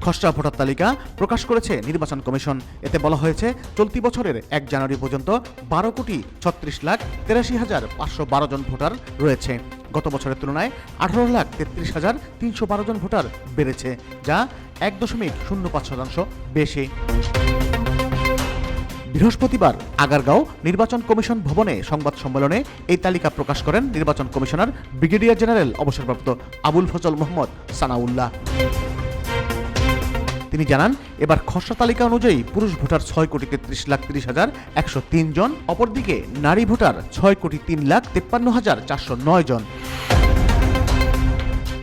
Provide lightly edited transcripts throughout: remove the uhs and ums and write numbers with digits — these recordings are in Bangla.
খসড়া ভোটার তালিকা প্রকাশ করেছে নির্বাচন কমিশন। এতে বলা হয়েছে, চলতি বছরের 1 জানুয়ারি পর্যন্ত 12,83,512 জন ভোটার রয়েছে। গত বছরের তুলনায় 18,33,312 জন ভোটার বেড়েছে, যা 1.05% বেশি। বৃহস্পতিবার আগারগাঁও নির্বাচন কমিশন ভবনে সংবাদ সম্মেলনে এই তালিকা প্রকাশ করেন নির্বাচন কমিশনার ব্রিগেডিয়ার জেনারেল অবসরপ্রাপ্ত আবুল ফজল মোহাম্মদ সানাউল্লাহ। তিনি জানান, এবার খসড়া তালিকা অনুযায়ী পুরুষ ভোটার 6,33,30,103 জন, অপরদিকে নারী ভোটার 6,03,53,409 জন।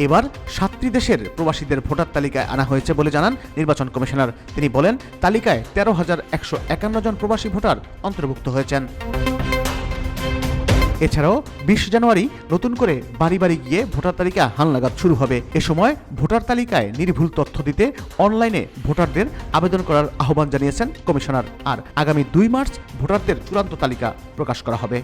এবার 7টি দেশের প্রবাসীদের ভোটার তালিকায় আনা হয়েছে বলে জানান নির্বাচন কমিশনার। তিনি বলেন, তালিকায় 13,151 জন প্রবাসী ভোটার অন্তর্ভুক্ত হয়েছেন। এছাড়াও 20 জানুয়ারি নতুন করে বাড়ি বাড়ি গিয়ে ভোটার তালিকা হালনাগাদ শুরু হবে। এ সময় ভোটার তালিকায় নির্ভুল তথ্য দিতে অনলাইনে ভোটারদের আবেদন করার আহ্বান জানিয়েছেন কমিশনার। আর আগামী 2 মার্চ ভোটারদের চূড়ান্ত তালিকা প্রকাশ করা হবে।